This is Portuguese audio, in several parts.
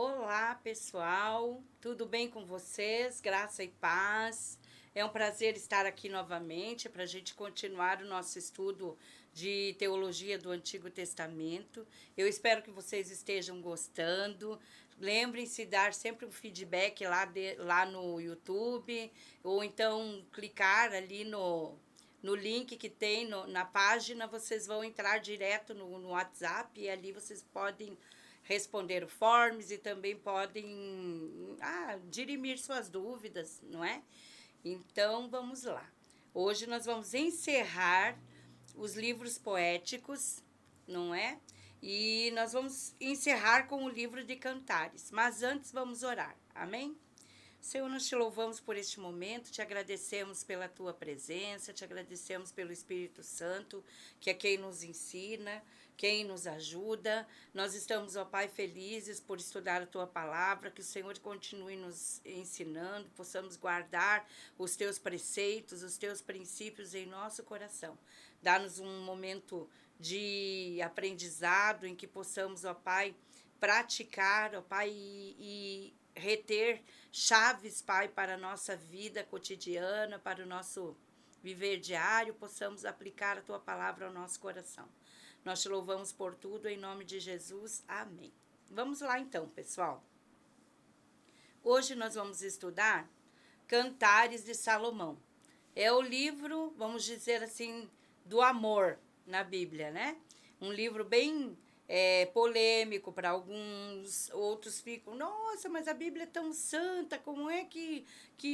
Olá, pessoal, tudo bem com vocês? Graça e paz. É um prazer estar aqui novamente para a gente continuar o nosso estudo de teologia do Antigo Testamento. Eu espero que vocês estejam gostando. Lembrem-se de dar sempre um feedback lá no YouTube, ou então clicar ali no link que tem na página, vocês vão entrar direto no WhatsApp e ali vocês podem responder o forms e também podem dirimir suas dúvidas, não é? Então, vamos lá. Hoje nós vamos encerrar os livros poéticos, não é? E nós vamos encerrar com o livro de Cantares. Mas antes vamos orar. Amém? Senhor, nós te louvamos por este momento, te agradecemos pela tua presença, te agradecemos pelo Espírito Santo, que é quem nos ensina, quem nos ajuda. Nós estamos, ó Pai, felizes por estudar a tua palavra, que o Senhor continue nos ensinando, possamos guardar os teus preceitos, os teus princípios em nosso coração. Dá-nos um momento de aprendizado em que possamos, ó Pai, praticar, ó Pai, e reter chaves, Pai, para a nossa vida cotidiana, para o nosso viver diário, possamos aplicar a Tua palavra ao nosso coração. Nós te louvamos por tudo, em nome de Jesus. Amém. Vamos lá então, pessoal. Hoje nós vamos estudar Cantares de Salomão. É o livro, vamos dizer assim, do amor na Bíblia, né? Um livro bem polêmico para alguns, outros ficam, nossa, mas a Bíblia é tão santa, como é que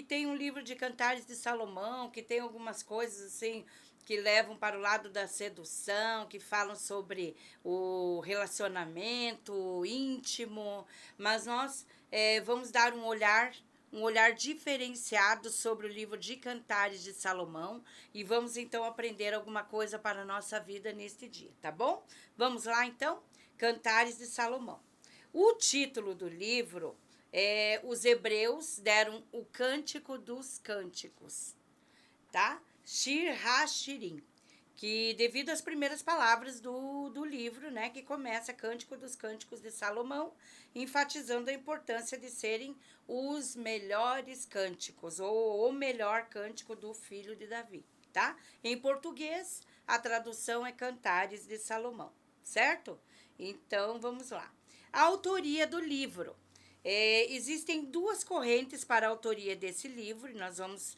tem um livro de Cantares de Salomão, que tem algumas coisas assim que levam para o lado da sedução, que falam sobre o relacionamento íntimo, mas nós vamos dar um olhar diferenciado sobre o livro de Cantares de Salomão e vamos então aprender alguma coisa para a nossa vida neste dia, tá bom? Vamos lá então? Cantares de Salomão. O título do livro os hebreus deram o Cântico dos Cânticos, tá? Shir HaShirim, que devido às primeiras palavras do livro, né, que começa Cântico dos Cânticos de Salomão, enfatizando a importância de serem os melhores cânticos, ou o melhor cântico do filho de Davi, tá? Em português, a tradução é Cantares de Salomão, certo? Então, vamos lá. A autoria do livro. Existem duas correntes para a autoria desse livro, e nós vamos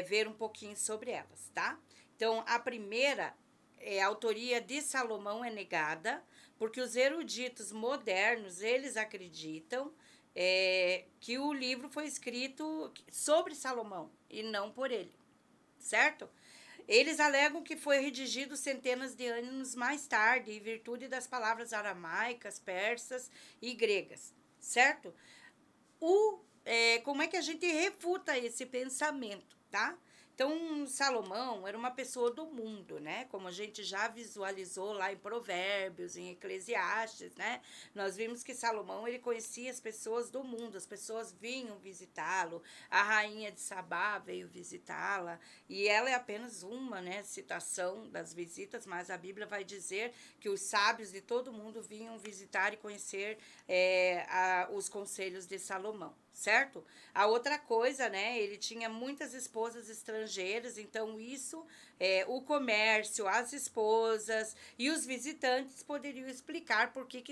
ver um pouquinho sobre elas, tá? Então, a primeira, a autoria de Salomão é negada, porque os eruditos modernos, eles acreditam que o livro foi escrito sobre Salomão, e não por ele, certo? Eles alegam que foi redigido centenas de anos mais tarde, em virtude das palavras aramaicas, persas e gregas, certo? Como é que a gente refuta esse pensamento, tá? Então, Salomão era uma pessoa do mundo, né? Como a gente já visualizou lá em Provérbios, em Eclesiastes, né? Nós vimos que Salomão, ele conhecia as pessoas do mundo, as pessoas vinham visitá-lo, a rainha de Sabá veio visitá-la, e ela é apenas uma, né, citação das visitas, mas a Bíblia vai dizer que os sábios de todo mundo vinham visitar e conhecer os conselhos de Salomão, certo? A outra coisa, né, ele tinha muitas esposas estrangeiras, então isso, o comércio, as esposas e os visitantes poderiam explicar por que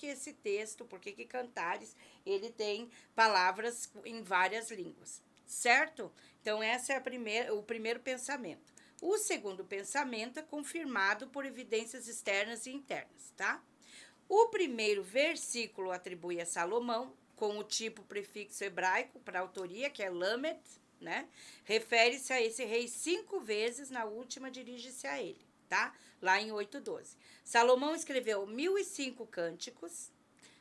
esse texto, por que Cantares, ele tem palavras em várias línguas, certo? Então, esse é o primeiro pensamento. O segundo pensamento é confirmado por evidências externas e internas, tá? O primeiro versículo atribui a Salomão, com o tipo prefixo hebraico para autoria, que é Lamed, né? Refere-se a esse rei 5 vezes, na última dirige-se a ele, tá? Lá em 8:12. Salomão escreveu 1005 cânticos,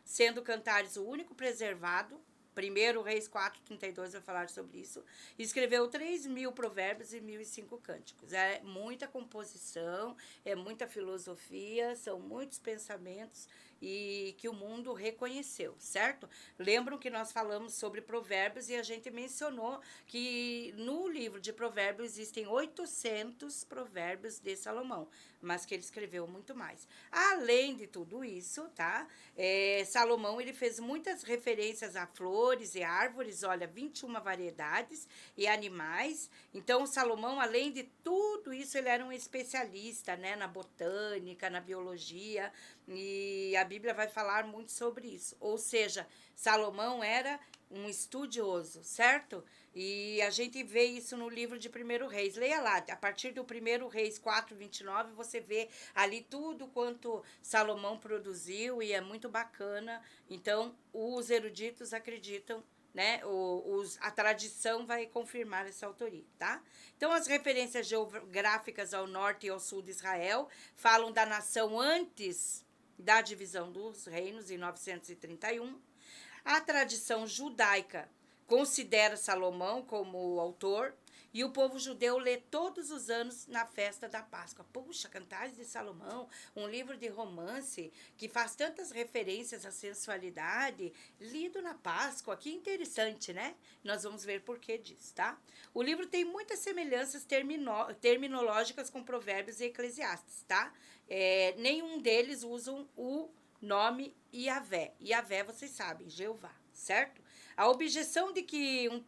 sendo Cantares o único preservado. Primeiro Reis 4:32 vai falar sobre isso. Escreveu 3.000 provérbios e 1.005 cânticos. É muita composição, é muita filosofia, são muitos pensamentos e que o mundo reconheceu, certo? Lembram que nós falamos sobre provérbios e a gente mencionou que no livro de provérbios existem 800 provérbios de Salomão, mas que ele escreveu muito mais. Além de tudo isso, tá? Salomão, ele fez muitas referências a flores e árvores, olha, 21 variedades e animais. Então, Salomão, além de tudo isso, ele era um especialista, né, na botânica, na biologia, e a Bíblia vai falar muito sobre isso. Ou seja, Salomão era um estudioso, certo? E a gente vê isso no livro de 1 Reis. Leia lá, a partir do 1 Reis 4:29, você vê ali tudo quanto Salomão produziu e é muito bacana. Então, os eruditos acreditam, né? A tradição vai confirmar essa autoria, tá? Então, as referências geográficas ao norte e ao sul de Israel falam da nação antes da divisão dos reinos, em 931. A tradição judaica considera Salomão como autor e o povo judeu lê todos os anos na festa da Páscoa. Puxa, Cantares de Salomão, um livro de romance que faz tantas referências à sensualidade, lido na Páscoa. Que interessante, né? Nós vamos ver por que disso, tá? O livro tem muitas semelhanças terminológicas com Provérbios e Eclesiastes, tá? Nenhum deles usam o nome Yahvé. Yahvé, vocês sabem, Jeová, certo? A objeção de que um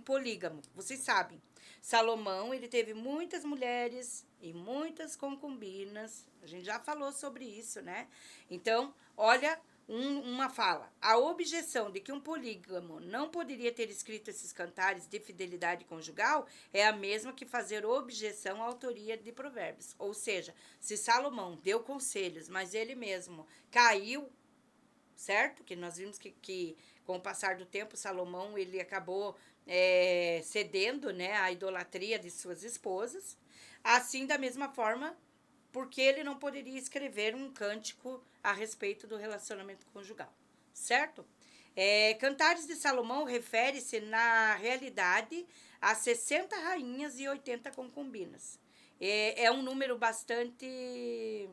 polígamo, vocês sabem, Salomão, ele teve muitas mulheres e muitas concubinas. A gente já falou sobre isso, né? Então, olha uma fala. A objeção de que um polígamo não poderia ter escrito esses cantares de fidelidade conjugal é a mesma que fazer objeção à autoria de Provérbios. Ou seja, se Salomão deu conselhos, mas ele mesmo caiu, certo? Que nós vimos que com o passar do tempo, Salomão, ele acabou cedendo, né, à idolatria de suas esposas. Assim, da mesma forma, porque ele não poderia escrever um cântico a respeito do relacionamento conjugal, certo? Cantares de Salomão refere-se, na realidade, a 60 rainhas e 80 concubinas. É um número bastante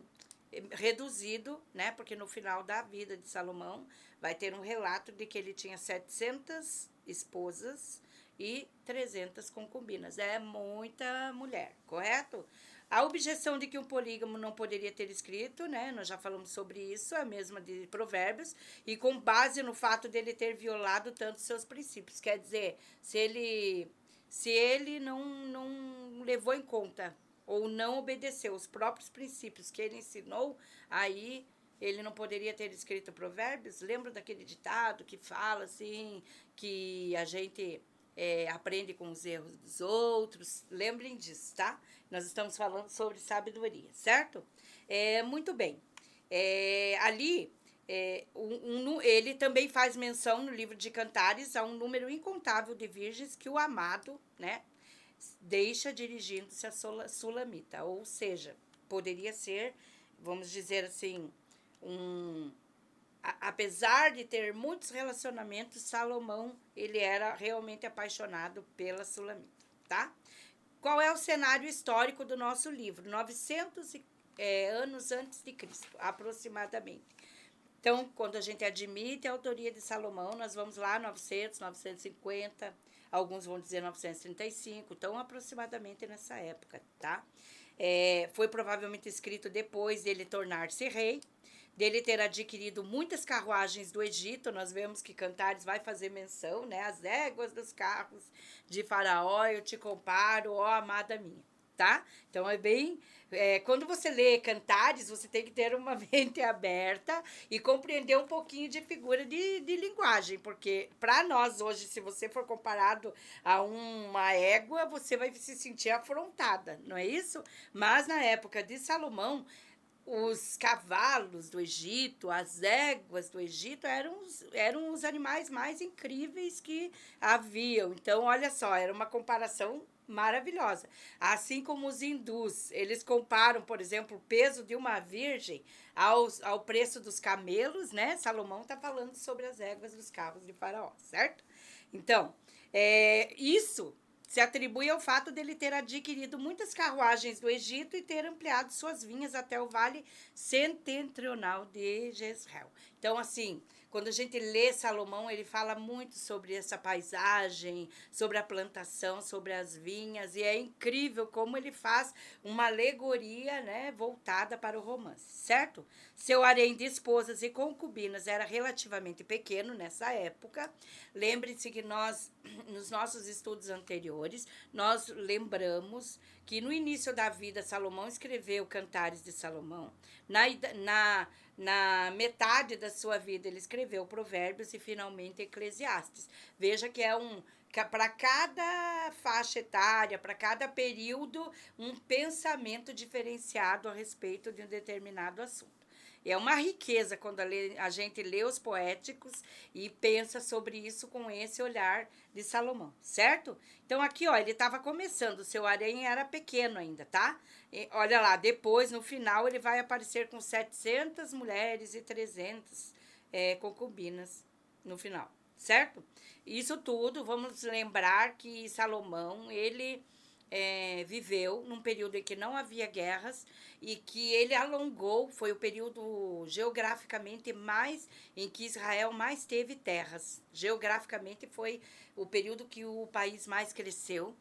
reduzido, né? Porque no final da vida de Salomão vai ter um relato de que ele tinha 700 esposas e 300 concubinas. É muita mulher, correto? A objeção de que um polígamo não poderia ter escrito, né? Nós já falamos sobre isso, é a mesma de Provérbios, e com base no fato dele ter violado tanto seus princípios. Quer dizer, se ele não levou em conta ou não obedeceu os próprios princípios que ele ensinou, aí ele não poderia ter escrito Provérbios. Lembra daquele ditado que fala assim, que a gente aprende com os erros dos outros? Lembrem disso, tá? Nós estamos falando sobre sabedoria, certo? Muito bem. Ali, ele também faz menção no livro de Cantares a um número incontável de virgens que o amado, né, deixa dirigindo-se a Sulamita. Ou seja, poderia ser, vamos dizer assim, apesar de ter muitos relacionamentos, Salomão, ele era realmente apaixonado pela Sulamita, tá? Qual é o cenário histórico do nosso livro? 900 anos antes de Cristo, aproximadamente. Então, quando a gente admite a autoria de Salomão, nós vamos lá 900, 950, alguns vão dizer 935, então aproximadamente nessa época, tá? Foi provavelmente escrito depois dele tornar-se rei, dele ter adquirido muitas carruagens do Egito. Nós vemos que Cantares vai fazer menção, né? As éguas dos carros de Faraó, eu te comparo, ó amada minha, tá? Então, quando você lê Cantares, você tem que ter uma mente aberta e compreender um pouquinho de figura de linguagem, porque para nós hoje, se você for comparado a uma égua, você vai se sentir afrontada, não é isso? Mas na época de Salomão, os cavalos do Egito, as éguas do Egito eram os animais mais incríveis que haviam. Então, olha só, era uma comparação maravilhosa. Assim como os hindus, eles comparam, por exemplo, o peso de uma virgem ao preço dos camelos, né? Salomão está falando sobre as éguas dos carros de Faraó, certo? Então, isso se atribui ao fato dele ter adquirido muitas carruagens do Egito e ter ampliado suas vinhas até o vale setentrional de Jezreel. Então, assim, quando a gente lê Salomão, ele fala muito sobre essa paisagem, sobre a plantação, sobre as vinhas, e é incrível como ele faz uma alegoria, né, voltada para o romance, certo? Seu harém de esposas e concubinas era relativamente pequeno nessa época. Lembre-se que nós, nos nossos estudos anteriores, nós lembramos que no início da vida, Salomão escreveu Cantares de Salomão. Na metade da sua vida, ele escreveu Provérbios e finalmente Eclesiastes. Veja que para cada faixa etária, para cada período, um pensamento diferenciado a respeito de um determinado assunto. É uma riqueza quando a gente lê os poéticos e pensa sobre isso com esse olhar de Salomão, certo? Então aqui, ó, ele estava começando, o seu harém era pequeno ainda, tá? E, olha lá, depois, no final, ele vai aparecer com 700 mulheres e 300 concubinas no final, certo? Isso tudo, vamos lembrar que Salomão, ele viveu num período em que não havia guerras e que ele alongou, foi o período geograficamente mais, em que Israel mais teve terras. Geograficamente foi o período que o país mais cresceu,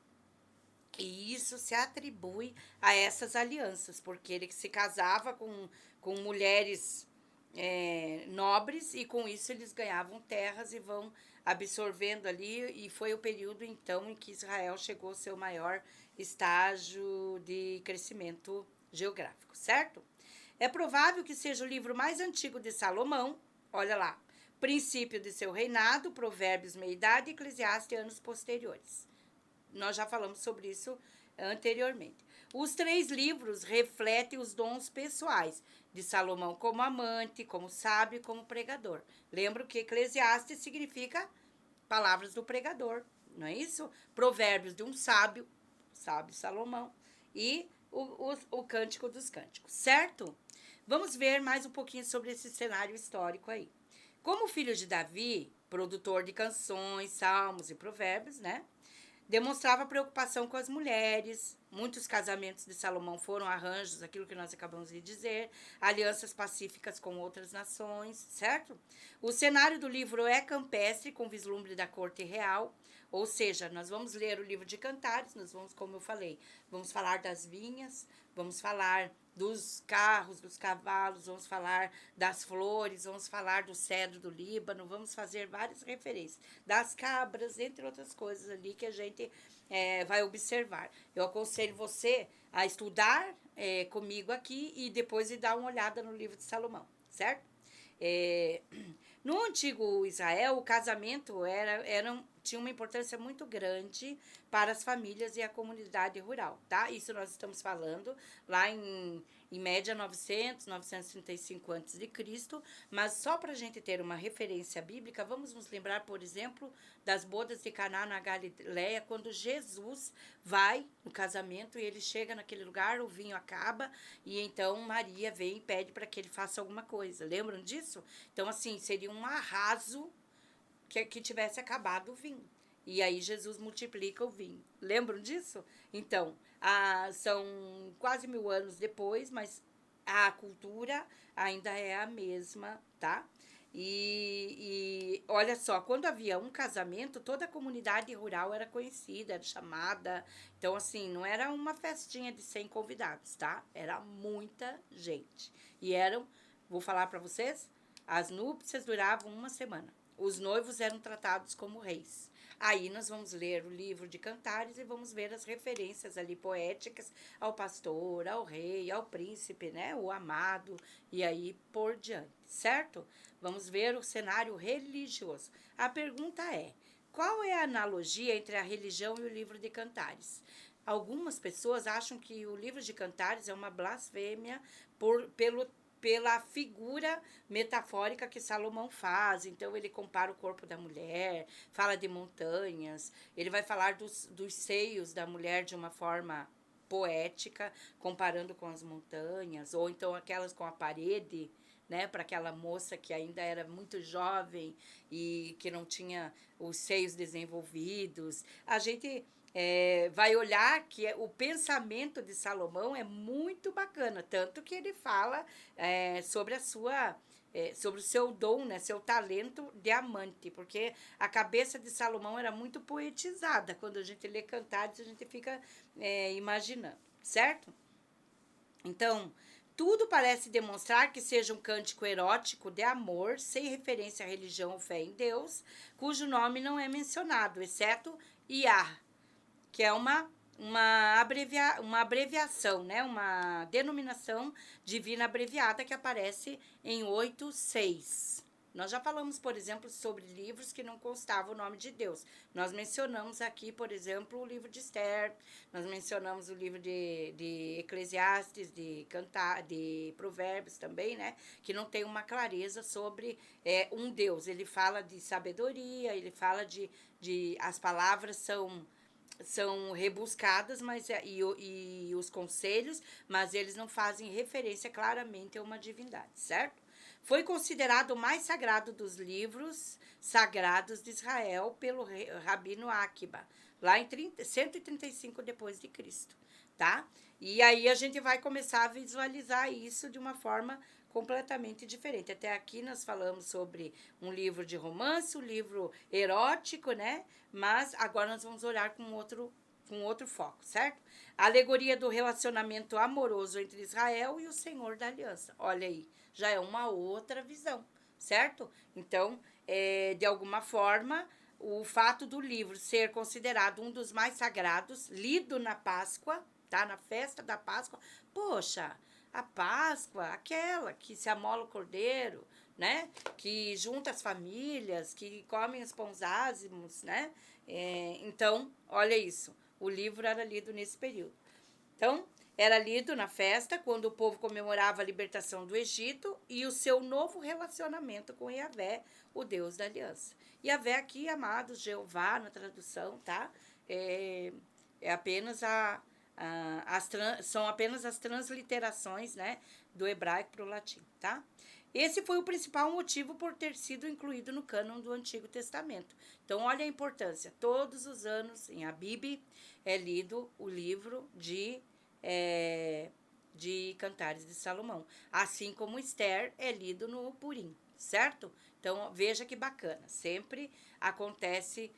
e isso se atribui a essas alianças, porque ele se casava com mulheres nobres e com isso eles ganhavam terras e vão absorvendo ali, e foi o período então em que Israel chegou ao seu maior estágio de crescimento geográfico, certo? É provável que seja o livro mais antigo de Salomão, olha lá, princípio de seu reinado, Provérbios, Meia-Idade e Eclesiastes, anos posteriores. Nós já falamos sobre isso anteriormente. Os 3 livros refletem os dons pessoais de Salomão como amante, como sábio e como pregador. Lembra que Eclesiastes significa palavras do pregador, não é isso? Provérbios de um sábio, sábio Salomão, e o Cântico dos Cânticos, certo? Vamos ver mais um pouquinho sobre esse cenário histórico aí. Como filho de Davi, produtor de canções, salmos e provérbios, né? Demonstrava preocupação com as mulheres. Muitos casamentos de Salomão foram arranjos, aquilo que nós acabamos de dizer, alianças pacíficas com outras nações, certo? O cenário do livro é campestre, com vislumbre da corte real, ou seja, nós vamos ler o livro de Cantares, nós vamos, como eu falei, vamos falar das vinhas, vamos falar dos carros, dos cavalos, vamos falar das flores, vamos falar do cedro do Líbano, vamos fazer várias referências, das cabras, entre outras coisas ali que a gente vai observar. Eu aconselho você a estudar comigo aqui e depois ir dar uma olhada no livro de Salomão, certo? No antigo Israel, o casamento tinha uma importância muito grande para as famílias e a comunidade rural, tá? Isso nós estamos falando lá em média 935 a.C., mas só para a gente ter uma referência bíblica, vamos nos lembrar, por exemplo, das bodas de Caná na Galileia, quando Jesus vai no casamento e ele chega naquele lugar, o vinho acaba, e então Maria vem e pede para que ele faça alguma coisa. Lembram disso? Então, assim, seria um arraso que tivesse acabado o vinho. E aí Jesus multiplica o vinho. Lembram disso? Então, são quase 1000 anos depois, mas a cultura ainda é a mesma, tá? E olha só, quando havia um casamento, toda a comunidade rural era conhecida, era chamada. Então, assim, não era uma festinha de 100 convidados, tá? Era muita gente. E vou falar para vocês, as núpcias duravam uma semana. Os noivos eram tratados como reis. Aí nós vamos ler o livro de Cantares e vamos ver as referências ali poéticas ao pastor, ao rei, ao príncipe, né? O amado, e aí por diante, certo? Vamos ver o cenário religioso. A pergunta é: qual é a analogia entre a religião e o livro de Cantares? Algumas pessoas acham que o livro de Cantares é uma blasfêmia pela figura metafórica que Salomão faz. Então, ele compara o corpo da mulher, fala de montanhas, ele vai falar dos seios da mulher de uma forma poética, comparando com as montanhas, ou então aquelas com a parede, né, para aquela moça que ainda era muito jovem e que não tinha os seios desenvolvidos. A gente vai olhar que o pensamento de Salomão é muito bacana, tanto que ele fala sobre a sua sobre o seu dom, né, seu talento de amante, porque a cabeça de Salomão era muito poetizada. Quando a gente lê Cantares, a gente fica imaginando, certo? Então, tudo parece demonstrar que seja um cântico erótico de amor, sem referência à religião ou fé em Deus, cujo nome não é mencionado, exceto Iah, que é uma abreviação, né? Uma denominação divina abreviada que aparece em 8:6. Nós já falamos, por exemplo, sobre livros que não constava o nome de Deus. Nós mencionamos aqui, por exemplo, o livro de Esther, nós mencionamos o livro de Eclesiastes, de Provérbios também, né? Que não tem uma clareza sobre um Deus. Ele fala de sabedoria, ele fala as palavras são rebuscadas, mas e os conselhos, mas eles não fazem referência claramente a uma divindade, certo? Foi considerado o mais sagrado dos livros sagrados de Israel pelo Rabino Akiba, lá em 135 depois de Cristo, tá? E aí a gente vai começar a visualizar isso de uma forma completamente diferente. Até aqui nós falamos sobre um livro de romance, um livro erótico, né? Mas agora nós vamos olhar com outro foco, certo? A alegoria do relacionamento amoroso entre Israel e o Senhor da Aliança. Olha aí, já é uma outra visão, certo? Então, de alguma forma, o fato do livro ser considerado um dos mais sagrados, lido na Páscoa, tá? Na festa da Páscoa. Poxa, a Páscoa, aquela que se amola o cordeiro, né? Que junta as famílias, que comem os pães ázimos, né? Então, olha isso. O livro era lido nesse período. Então, era lido na festa, quando o povo comemorava a libertação do Egito e o seu novo relacionamento com Yahvé, o Deus da aliança. Yahvé aqui, amados, Jeová, na tradução, tá? É apenas são apenas as transliterações, né, do hebraico para o latim, tá? Esse foi o principal motivo por ter sido incluído no cânon do Antigo Testamento. Então, olha a importância. Todos os anos, em Abib, é lido o livro de Cantares de Salomão. Assim como Esther é lido no Purim, certo? Então, veja que bacana. Sempre acontece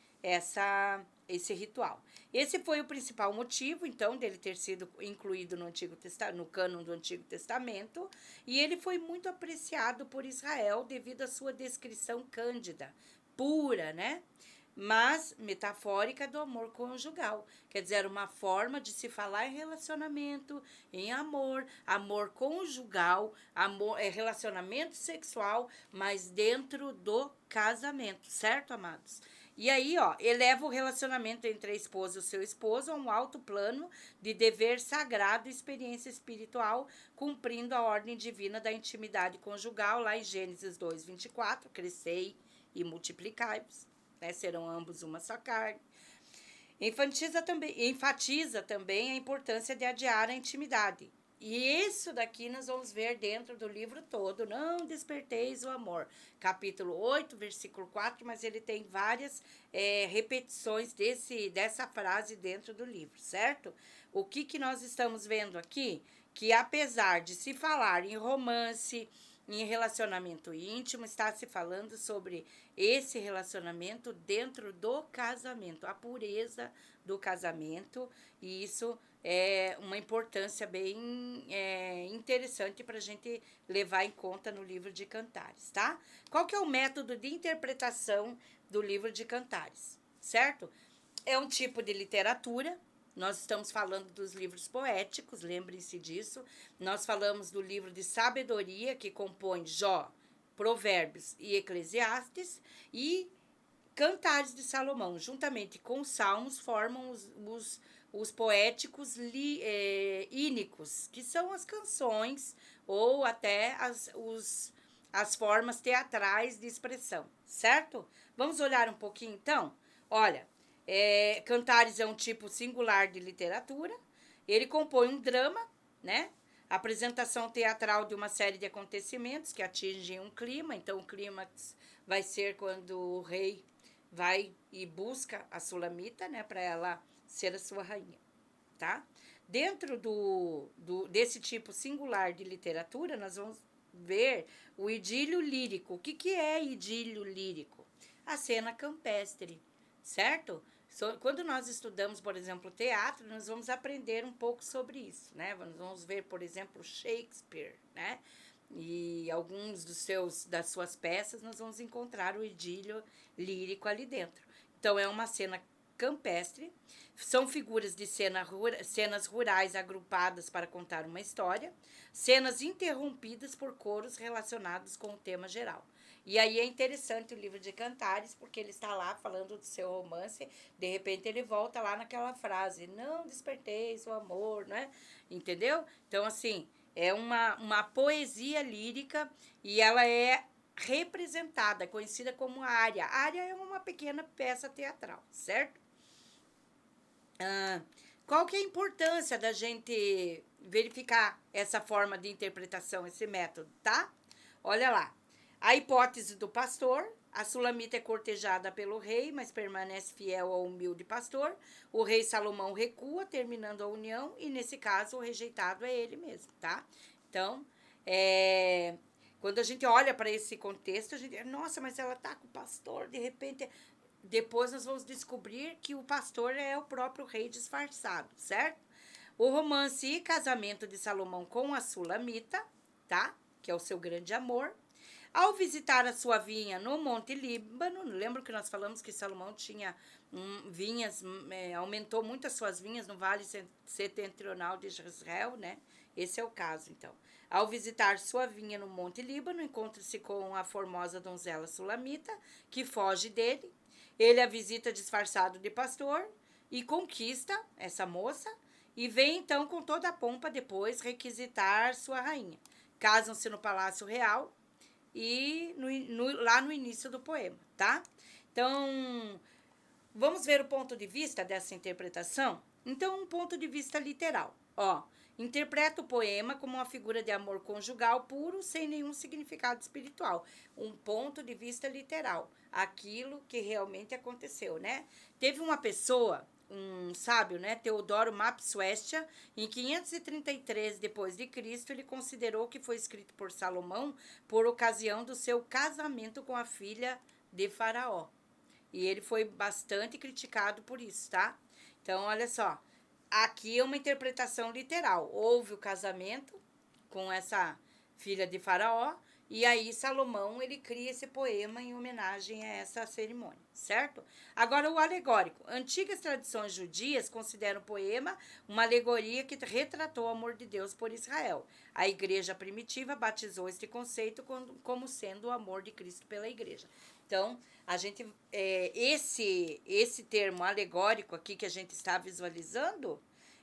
esse ritual. Esse foi o principal motivo, então, dele ter sido incluído no cânon do Antigo Testamento, e ele foi muito apreciado por Israel devido à sua descrição cândida, pura, né? Mas metafórica do amor conjugal. Quer dizer, uma forma de se falar em relacionamento, em amor, amor conjugal, relacionamento sexual, mas dentro do casamento, certo, amados? E aí, ó, eleva o relacionamento entre a esposa e o seu esposo a um alto plano de dever sagrado e experiência espiritual, cumprindo a ordem divina da intimidade conjugal, lá em Gênesis 2:24, crescei e multiplicai-vos, né? Serão ambos uma só carne. Enfatiza também a importância de adiar a intimidade. E isso daqui nós vamos ver dentro do livro todo, não desperteis o amor. Capítulo 8, versículo 4, mas ele tem várias repetições dessa frase dentro do livro, certo? O que nós estamos vendo aqui? Que apesar de se falar em romance, em relacionamento íntimo, está se falando sobre esse relacionamento dentro do casamento, a pureza do casamento, e isso é uma importância bem interessante para a gente levar em conta no livro de Cantares, tá? Qual que é o método de interpretação do livro de Cantares, certo? É um tipo de literatura. Nós estamos falando dos livros poéticos, lembrem-se disso. Nós falamos do livro de sabedoria, que compõe Jó, Provérbios e Eclesiastes, e Cantares de Salomão, juntamente com os salmos, formam os poéticos ínicos, que são as canções ou até as formas teatrais de expressão, certo? Vamos olhar um pouquinho então? Olha, Cantares é um tipo singular de literatura, ele compõe um drama, né? Apresentação teatral de uma série de acontecimentos que atingem um clima. Então, o clímax vai ser quando o rei vai e busca a Sulamita, né, para ela ser a sua rainha, tá? Dentro desse tipo singular de literatura, nós vamos ver o idílio lírico. O que é idílio lírico? A cena campestre, certo? Quando nós estudamos, por exemplo, teatro, nós vamos aprender um pouco sobre isso, né? Nós vamos ver, por exemplo, Shakespeare, né? E alguns das suas peças nós vamos encontrar o idílio lírico ali dentro. Então, é uma cena campestre, são figuras de cenas rurais agrupadas para contar uma história, cenas interrompidas por coros relacionados com o tema geral. E aí é interessante o livro de Cantares, porque ele está lá falando do seu romance, de repente ele volta lá naquela frase, não desperteis o amor, né? Entendeu? Então, assim, é uma poesia lírica e ela é representada, conhecida como área. A área é uma pequena peça teatral, certo? Qual que é a importância da gente verificar essa forma de interpretação, esse método, tá? Olha lá. A hipótese do pastor, a Sulamita é cortejada pelo rei, mas permanece fiel ao humilde pastor. O rei Salomão recua, terminando a união, e nesse caso o rejeitado é ele mesmo, tá? Então, quando a gente olha para esse contexto, a gente, nossa, mas ela tá com o pastor, de repente. Depois nós vamos descobrir que o pastor é o próprio rei disfarçado, certo? O romance e casamento de Salomão com a Sulamita, tá? Que é o seu grande amor. Ao visitar a sua vinha no Monte Líbano, lembra que nós falamos que Salomão tinha vinhas, aumentou muito as suas vinhas no Vale Setentrional de Israel, né? Esse é o caso, então. Ao visitar sua vinha no Monte Líbano, encontra-se com a formosa donzela Sulamita, que foge dele. Ele a visita disfarçado de pastor e conquista essa moça e vem, então, com toda a pompa depois requisitar sua rainha. Casam-se no Palácio Real, e lá no início do poema, tá? Então, vamos ver o ponto de vista dessa interpretação? Então, um ponto de vista literal. Ó, interpreta o poema como uma figura de amor conjugal puro, sem nenhum significado espiritual. Um ponto de vista literal. Aquilo que realmente aconteceu, né? Teve uma pessoa, um sábio, né, Teodoro Mapsuestia, em 533 depois de Cristo, ele considerou que foi escrito por Salomão por ocasião do seu casamento com a filha de Faraó. E ele foi bastante criticado por isso, tá? Então, olha só, aqui é uma interpretação literal. Houve o casamento com essa filha de Faraó, e aí Salomão, ele cria esse poema em homenagem a essa cerimônia, certo? Agora, o alegórico. Antigas tradições judias consideram o poema uma alegoria que retratou o amor de Deus por Israel. A igreja primitiva batizou este conceito como sendo o amor de Cristo pela igreja. Então, a gente, esse termo alegórico aqui que a gente está visualizando,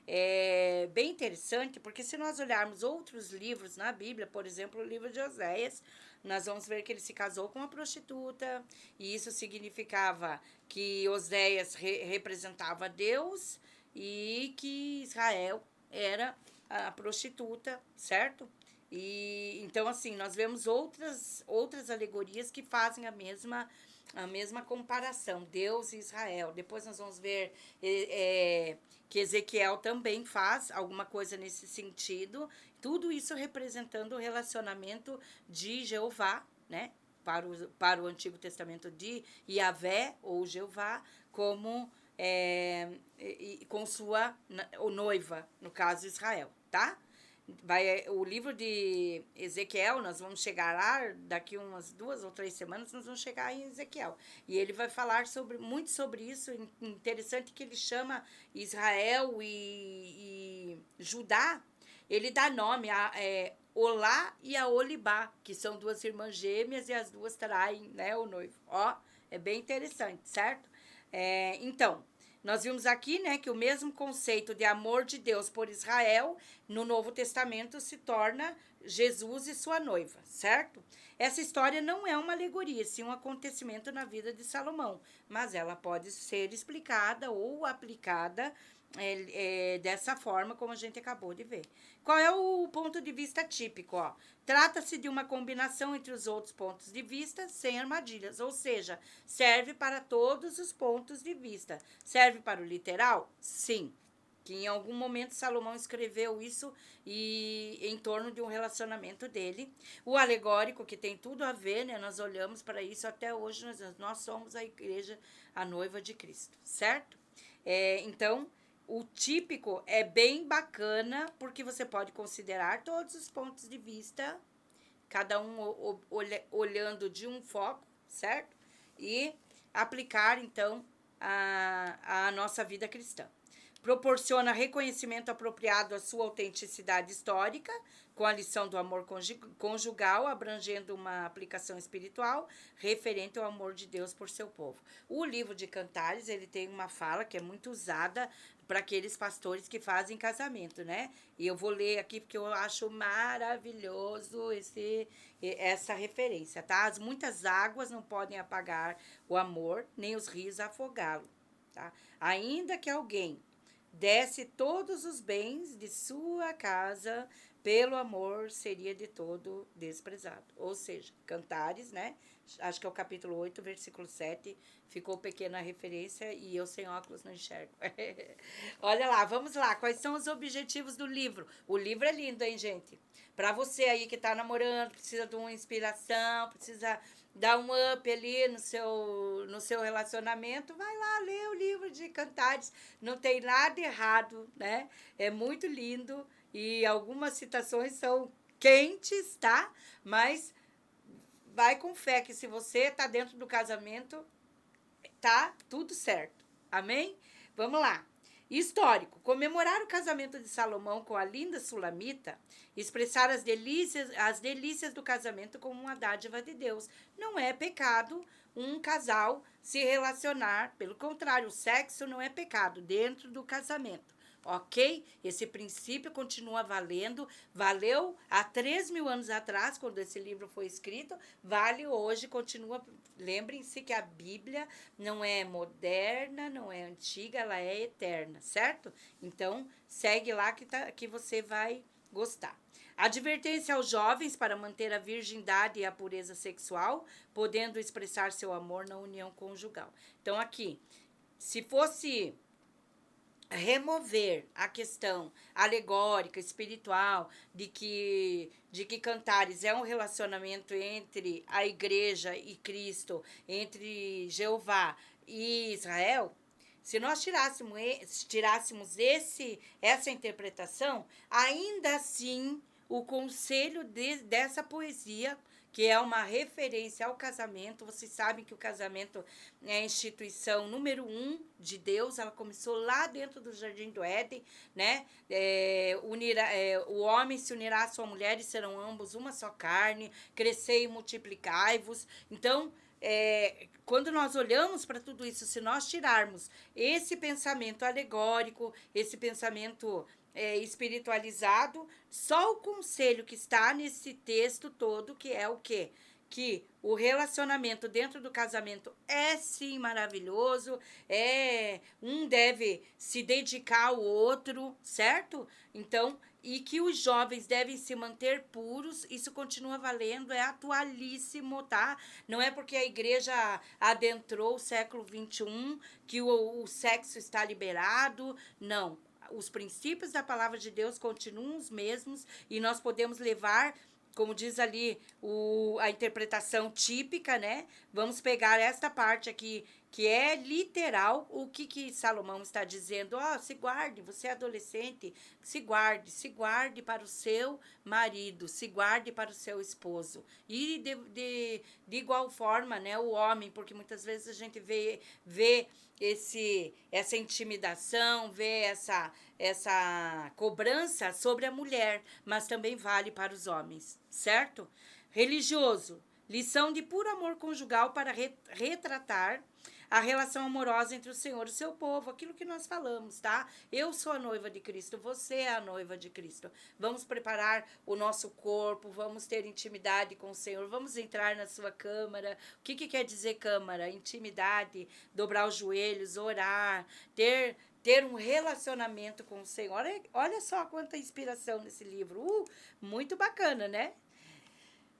é bem interessante, porque se nós olharmos outros livros na Bíblia, por exemplo, o livro de Oséias, nós vamos ver que ele se casou com uma prostituta, e isso significava que Oséias representava Deus e que Israel era a prostituta, certo? E então, assim, nós vemos outras alegorias que fazem a mesma comparação, Deus e Israel. Depois nós vamos ver que Ezequiel também faz alguma coisa nesse sentido. Tudo isso representando o relacionamento de Jeová, né? Para o Antigo Testamento de Yahvé, ou Jeová, como com sua noiva, no caso Israel, tá? O livro de Ezequiel, nós vamos chegar lá, daqui umas 2 ou 3 semanas, nós vamos chegar em Ezequiel. E ele vai falar muito sobre isso. Interessante que ele chama Israel e Judá, ele dá nome a Olá e a Olibá, que são 2 irmãs gêmeas, e as 2 traem, né, o noivo. Ó, é bem interessante, certo? Então, nós vimos aqui, né, que o mesmo conceito de amor de Deus por Israel no Novo Testamento se torna Jesus e sua noiva, certo? Essa história não é uma alegoria, sim um acontecimento na vida de Salomão, mas ela pode ser explicada ou aplicada dessa forma, como a gente acabou de ver. Qual é o ponto de vista típico? Ó? Trata-se de uma combinação entre os outros pontos de vista sem armadilhas, ou seja, serve para todos os pontos de vista. Serve para o literal? Sim. Que em algum momento Salomão escreveu isso e em torno de um relacionamento dele. O alegórico, que tem tudo a ver, né? Nós olhamos para isso até hoje, nós somos a igreja, a noiva de Cristo, certo? Então, o típico é bem bacana, porque você pode considerar todos os pontos de vista, cada um olhando de um foco, certo? E aplicar, então, a nossa vida cristã. Proporciona reconhecimento apropriado à sua autenticidade histórica, com a lição do amor conjugal, abrangendo uma aplicação espiritual referente ao amor de Deus por seu povo. O livro de Cantares, ele tem uma fala que é muito usada para aqueles pastores que fazem casamento, né? E eu vou ler aqui porque eu acho maravilhoso essa referência, tá? As muitas águas não podem apagar o amor, nem os rios afogá-lo, tá? Ainda que alguém desse todos os bens de sua casa, pelo amor seria de todo desprezado. Ou seja, Cantares, né? Acho que é o capítulo 8, versículo 7. Ficou pequena a referência e eu sem óculos não enxergo. Olha lá, vamos lá. Quais são os objetivos do livro? O livro é lindo, hein, gente? Para você aí que tá namorando, precisa de uma inspiração, precisa dar um up ali no seu relacionamento, vai lá ler o livro de Cantares. Não tem nada errado, né? É muito lindo e algumas citações são quentes, tá? Mas vai com fé que se você tá dentro do casamento, tá tudo certo. Amém? Vamos lá. Histórico. Comemorar o casamento de Salomão com a linda Sulamita, expressar as delícias do casamento como uma dádiva de Deus. Não é pecado um casal se relacionar, pelo contrário, o sexo não é pecado dentro do casamento. Ok? Esse princípio continua valendo, valeu há 3.000 anos atrás, quando esse livro foi escrito, vale hoje, continua. Lembrem-se que a Bíblia não é moderna, não é antiga, ela é eterna, certo? Então, segue lá que você vai gostar. Advertência aos jovens para manter a virgindade e a pureza sexual, podendo expressar seu amor na união conjugal. Então, aqui, se fosse remover a questão alegórica, espiritual, de que Cantares é um relacionamento entre a igreja e Cristo, entre Jeová e Israel, se nós tirássemos essa interpretação, ainda assim o conselho dessa poesia, que é uma referência ao casamento. Vocês sabem que o casamento é a instituição número 1 de Deus. Ela começou lá dentro do Jardim do Éden, né? O homem se unirá à sua mulher e serão ambos uma só carne, crescei e multiplicai-vos. Então, quando nós olhamos para tudo isso, se nós tirarmos esse pensamento alegórico, esse pensamento espiritualizado, só o conselho que está nesse texto todo, que é o quê? Que o relacionamento dentro do casamento é sim maravilhoso, um deve se dedicar ao outro, certo? Então, e que os jovens devem se manter puros, isso continua valendo, é atualíssimo, tá? Não é porque a igreja adentrou o século XXI que o sexo está liberado, não. Os princípios da palavra de Deus continuam os mesmos e nós podemos levar, como diz ali a interpretação típica, né? Vamos pegar esta parte aqui, que é literal, o que Salomão está dizendo. Se guarde, você é adolescente, se guarde para o seu marido, se guarde para o seu esposo. E de igual forma, né, o homem, porque muitas vezes a gente vê essa intimidação, vê essa cobrança sobre a mulher, mas também vale para os homens, certo? Religioso, lição de puro amor conjugal para retratar a relação amorosa entre o Senhor e o seu povo, aquilo que nós falamos, tá? Eu sou a noiva de Cristo, você é a noiva de Cristo. Vamos preparar o nosso corpo, vamos ter intimidade com o Senhor, vamos entrar na sua câmara. O que quer dizer câmara? Intimidade, dobrar os joelhos, orar, ter um relacionamento com o Senhor. Olha só quanta inspiração nesse livro. Muito bacana, né?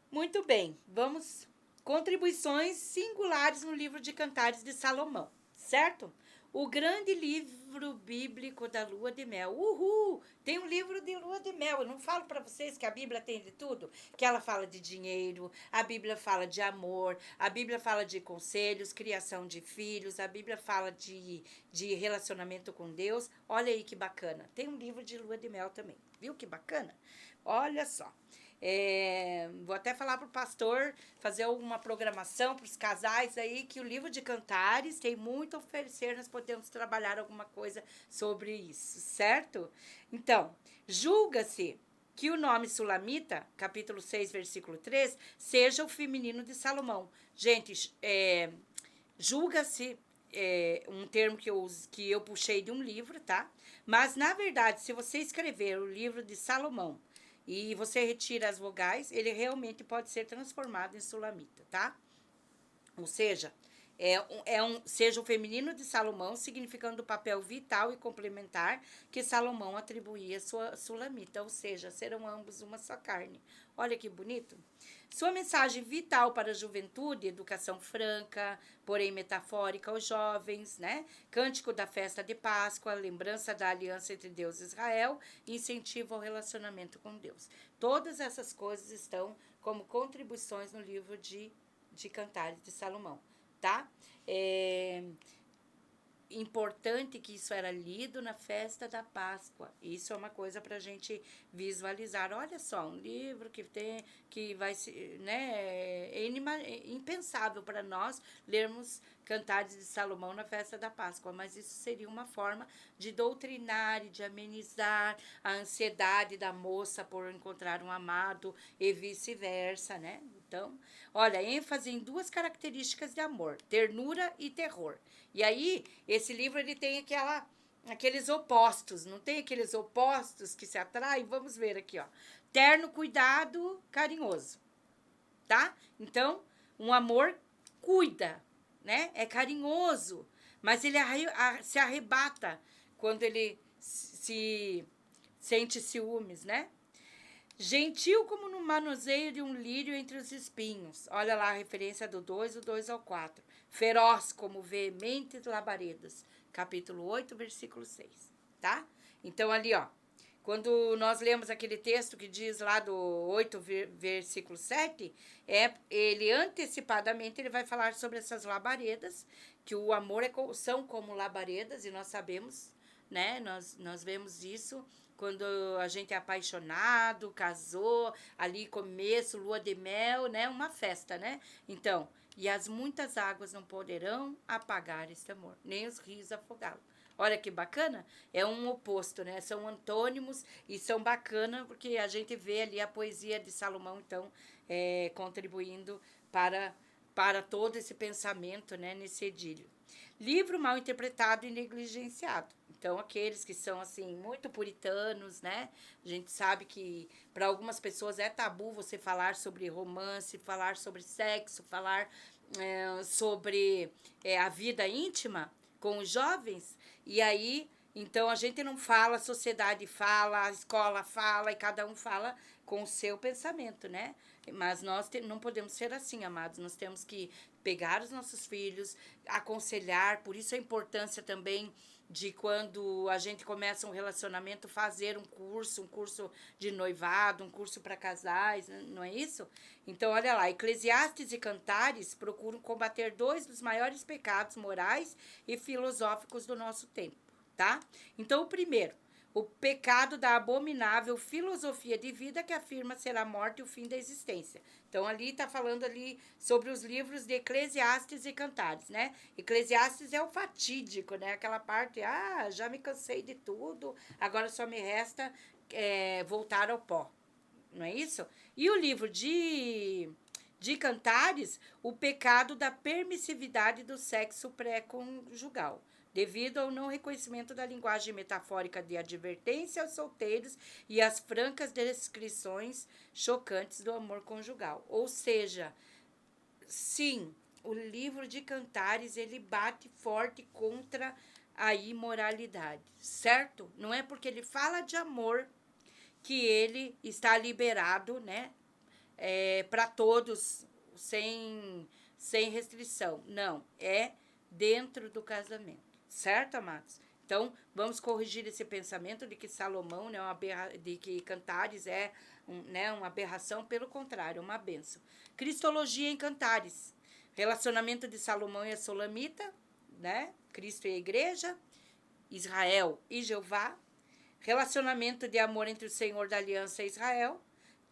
Muito bem, vamos. Contribuições singulares no livro de Cantares de Salomão, certo? O grande livro bíblico da lua de mel. Uhul! Tem um livro de lua de mel. Eu não falo para vocês que a Bíblia tem de tudo? Que ela fala de dinheiro, a Bíblia fala de amor, a Bíblia fala de conselhos, criação de filhos, a Bíblia fala de relacionamento com Deus. Olha aí que bacana. Tem um livro de lua de mel também. Viu que bacana? Olha só. Vou até falar para o pastor fazer alguma programação para os casais aí, que o livro de Cantares tem muito a oferecer, nós podemos trabalhar alguma coisa sobre isso, certo? Então, julga-se que o nome Sulamita, capítulo 6, versículo 3, seja o feminino de Salomão. Gente, julga-se um termo que eu puxei de um livro, tá? Mas, na verdade, se você escrever o livro de Salomão e você retira as vogais, ele realmente pode ser transformado em Sulamita, tá? Ou seja, seja o feminino de Salomão, significando o papel vital e complementar que Salomão atribuía à sua Sulamita, ou seja, serão ambos uma só carne. Olha que bonito. Sua mensagem vital para a juventude, educação franca, porém metafórica aos jovens, né? Cântico da festa de Páscoa, lembrança da aliança entre Deus e Israel, incentivo ao relacionamento com Deus. Todas essas coisas estão como contribuições no livro de Cantares de Salomão, tá? Importante que isso era lido na festa da Páscoa. Isso é uma coisa para a gente visualizar. Olha só, um livro que vai se, né, impensável para nós lermos Cantares de Salomão na festa da Páscoa, mas isso seria uma forma de doutrinar e de amenizar a ansiedade da moça por encontrar um amado e vice-versa, né? Então, olha, ênfase em duas características de amor, ternura e terror. E aí, esse livro ele tem aqueles opostos, não tem aqueles opostos que se atraem? Vamos ver aqui, ó. Terno, cuidado, carinhoso, tá? Então, um amor cuida, né? É carinhoso, mas ele se arrebata quando ele se sente ciúmes, né? Gentil como no manuseio de um lírio entre os espinhos. Olha lá a referência do 2, o 2 ao 4. Feroz como veementes labaredas. Capítulo 8, versículo 6. Tá? Então, ali, ó. Quando nós lemos aquele texto que diz lá do 8, versículo 7, ele antecipadamente ele vai falar sobre essas labaredas, que o amor são como labaredas, e nós sabemos, né? Nós vemos isso quando a gente é apaixonado, casou, ali começo, lua de mel, né? Uma festa, né? Então, e as muitas águas não poderão apagar este amor, nem os rios afogá-lo. Olha que bacana, é um oposto, né? São antônimos e são bacana porque a gente vê ali a poesia de Salomão, então, contribuindo para todo esse pensamento, né? Nesse edílio. Livro mal interpretado e negligenciado. Então, aqueles que são, assim, muito puritanos, né? A gente sabe que para algumas pessoas é tabu você falar sobre romance, falar sobre sexo, falar sobre a vida íntima com os jovens. E aí, então, a gente não fala, a sociedade fala, a escola fala e cada um fala com o seu pensamento, né? Mas nós não podemos ser assim, amados. Nós temos que pegar os nossos filhos, aconselhar. Por isso a importância também de quando a gente começa um relacionamento, fazer um curso de noivado, um curso para casais, não é isso? Então, olha lá, Eclesiastes e Cantares procuram combater dois dos maiores pecados morais e filosóficos do nosso tempo, tá? Então, o primeiro, o pecado da abominável filosofia de vida que afirma ser a morte e o fim da existência. Então, ali está falando ali sobre os livros de Eclesiastes e Cantares, né? Eclesiastes é o fatídico, né? Aquela parte, já me cansei de tudo, agora só me resta voltar ao pó. Não é isso? E o livro de de Cantares, o pecado da permissividade do sexo pré-conjugal, devido ao não reconhecimento da linguagem metafórica de advertência aos solteiros e às francas descrições chocantes do amor conjugal. Ou seja, sim, o livro de Cantares, ele bate forte contra a imoralidade, certo? Não é porque ele fala de amor que ele está liberado, né, para todos, sem restrição. Não, é dentro do casamento, certo, amados? Então, vamos corrigir esse pensamento de que Salomão, né, de que Cantares é uma aberração, pelo contrário, uma bênção. Cristologia em Cantares, relacionamento de Salomão e a Solamita, né? Cristo e a igreja, Israel e Jeová, relacionamento de amor entre o Senhor da Aliança e Israel,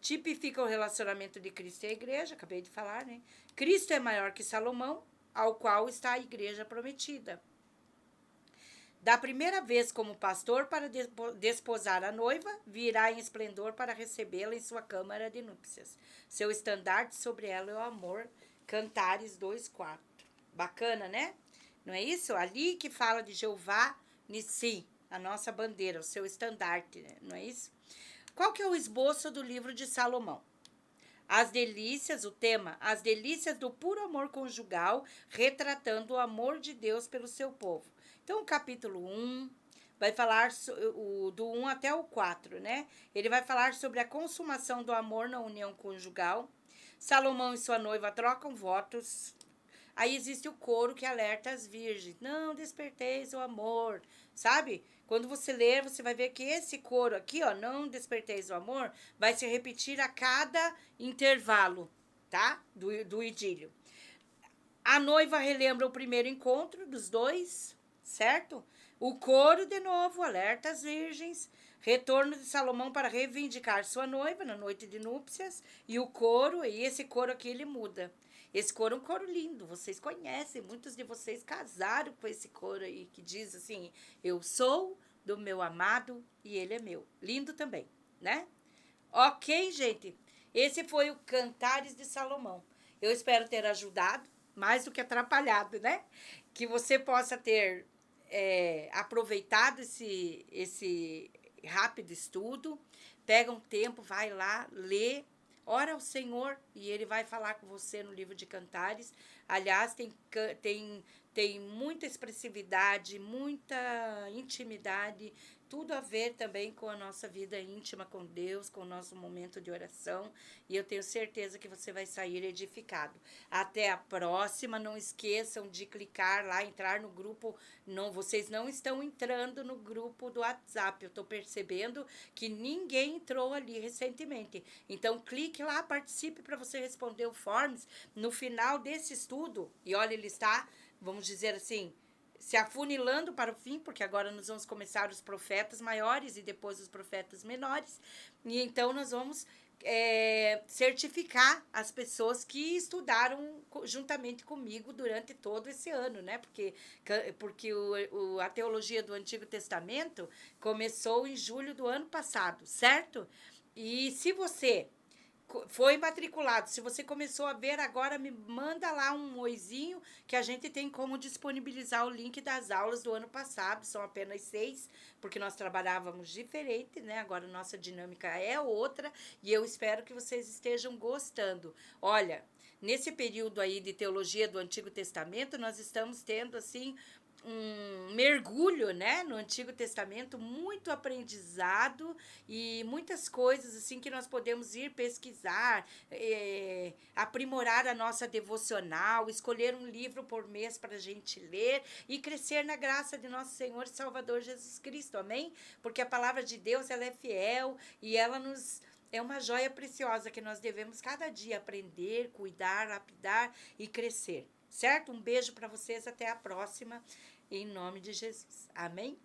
tipifica o relacionamento de Cristo e a igreja, acabei de falar, né? Cristo é maior que Salomão, ao qual está a igreja prometida. Da primeira vez como pastor para desposar a noiva, virá em esplendor para recebê-la em sua câmara de núpcias. Seu estandarte sobre ela é o amor. Cantares 2:4. Bacana, né? Não é isso? Ali que fala de Jeová Nissi, a nossa bandeira, o seu estandarte, né? Não é isso? Qual que é o esboço do livro de Salomão? As delícias, o tema, as delícias do puro amor conjugal, retratando o amor de Deus pelo seu povo. Então, o capítulo 1 vai falar do 1 até o 4, né? Ele vai falar sobre a consumação do amor na união conjugal. Salomão e sua noiva trocam votos. Aí existe o coro que alerta as virgens. Não desperteis o amor, sabe? Quando você ler, você vai ver que esse coro aqui, ó, não desperteis o amor, vai se repetir a cada intervalo, tá? Do idílio. A noiva relembra o primeiro encontro dos dois, certo? O coro, de novo, alerta as virgens. Retorno de Salomão para reivindicar sua noiva na noite de núpcias. E o coro, e esse coro aqui, ele muda. Esse coro é um coro lindo, vocês conhecem, muitos de vocês casaram com esse coro aí, que diz assim, eu sou do meu amado e ele é meu. Lindo também, né? Ok, gente? Esse foi o Cantares de Salomão. Eu espero ter ajudado, mais do que atrapalhado, né? Que você possa ter aproveitado esse rápido estudo. Pega um tempo, vai lá, lê, ora ao Senhor e ele vai falar com você no livro de Cantares. Aliás, tem muita expressividade, muita intimidade, tudo a ver também com a nossa vida íntima com Deus, com o nosso momento de oração. E eu tenho certeza que você vai sair edificado. Até a próxima. Não esqueçam de clicar lá, entrar no grupo. Não, vocês não estão entrando no grupo do WhatsApp. Eu estou percebendo que ninguém entrou ali recentemente. Então, clique lá, participe para você responder o Forms no final desse estudo. E olha, ele está, vamos dizer assim, se afunilando para o fim, porque agora nós vamos começar os profetas maiores e depois os profetas menores. E então nós vamos certificar as pessoas que estudaram juntamente comigo durante todo esse ano, né? Porque a teologia do Antigo Testamento começou em julho do ano passado, certo? E se você foi matriculado, se você começou a ver agora, me manda lá um oizinho que a gente tem como disponibilizar o link das aulas do ano passado, são apenas 6, porque nós trabalhávamos diferente, né? Agora nossa dinâmica é outra e eu espero que vocês estejam gostando. Olha, nesse período aí de teologia do Antigo Testamento, nós estamos tendo assim um mergulho, né, no Antigo Testamento, muito aprendizado e muitas coisas assim que nós podemos ir pesquisar, aprimorar a nossa devocional, escolher um livro por mês para a gente ler e crescer na graça de nosso Senhor e Salvador Jesus Cristo, amém? Porque a palavra de Deus, ela é fiel e ela é uma joia preciosa que nós devemos cada dia aprender, cuidar, lapidar e crescer, certo? Um beijo para vocês, até a próxima, em nome de Jesus. Amém?